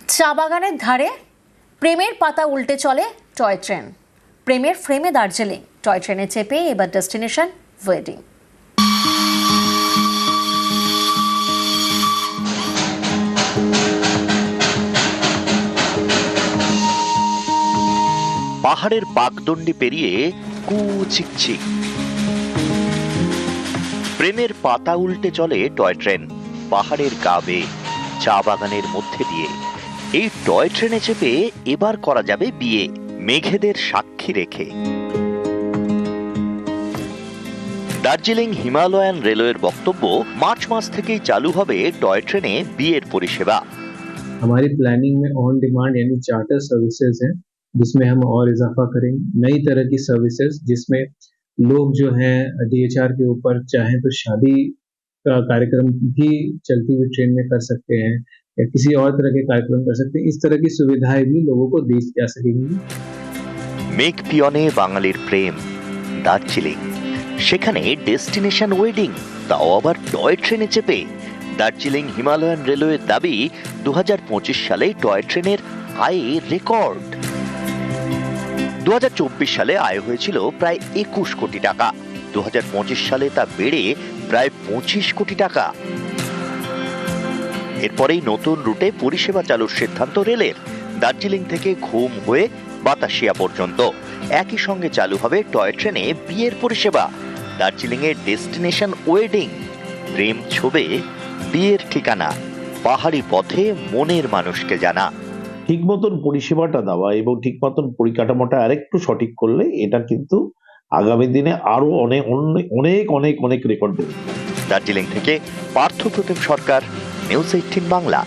চা বাগানের ধারে প্রেমের পাতা উল্টে চলে টয় ট্রেন। প্রেমের ফ্রেমে দার্জিলিং, টয় ট্রেনে চেপে এবার ডেস্টিনেশন ওয়েডিং। পাহাড়ের পাকদণ্ডি পেরিয়ে কুচিকচিক প্রেমের পাতা উল্টে চলে টয় ট্রেন পাহাড়ের গা বেয়ে চা বাগানের মধ্যে দিয়ে। এই টয় ট্রেনে চেপে এবার করা যাবে বিয়ে, মেঘেদের সাক্ষী রেখে। দার্জিলিং হিমালয়ান রেলওয়ের বক্তব্য, মার্চ মাস থেকেই চালু হবে টয় ট্রেনে বিয়ের পরিষেবা। हमारी प्लानिंग में ऑन डिमांड यानी चार्टर सर्विसेज हैं, जिसमें हम और इजाफा करेंगे। नई तरह की सर्विसेज जिसमें लोग जो हैं डीएचआर के ऊपर चाहें तो शादी का कार्यक्रम भी चलती हुई ट्रेन में कर सकते हैं या किसी और तरह के कार्यक्रम कर सकते हैं। इस तरह की सुविधाएं भी लोगों को दी जा सकेंगी। মেঘ পিয়নে বাঙালির প্রেম দার্জিলিং, সেখানে ডেস্টিনেশন ওয়েডিং, তাও আবার টয় ট্রেনে চেপে। দার্জিলিং হিমালয়ান রেলওয়ের দাবি, 2025 সালে টয় ট্রেনের আয়ে রেকর্ড। 2024 সালে আয় হয়েছিল প্রায় 21 কোটি টাকা, 2025 সালে তা বেড়ে প্রায় 25 কোটি টাকা। এরপরেই নতুন রুটে পরিষেবা চালুর সিদ্ধান্ত রেলের। দার্জিলিং থেকে ঘুম হয়ে বাতাসিয়া পর্যন্ত একই সঙ্গে চালু হবে টয় ট্রেনে বিয়ের পরিষেবা। দার্জিলিং এর ডেস্টিনেশন ওয়েডিং, প্রেম ছোবে বিয়ের ঠিকানা, পাহাড়ি পথে মনের মানুষকে জানা। ঠিক মতন পরিষেবাটা দেওয়া এবং ঠিক মতন পরিকাঠামোটা আরেকটু সঠিক করলে এটা কিন্তু আগামী দিনে আরো অনেক অনেক অনেক অনেক রেকর্ড দেবে। দার্জিলিং থেকে পার্থ প্রতিম সরকার, নিউজ 18 বাংলা।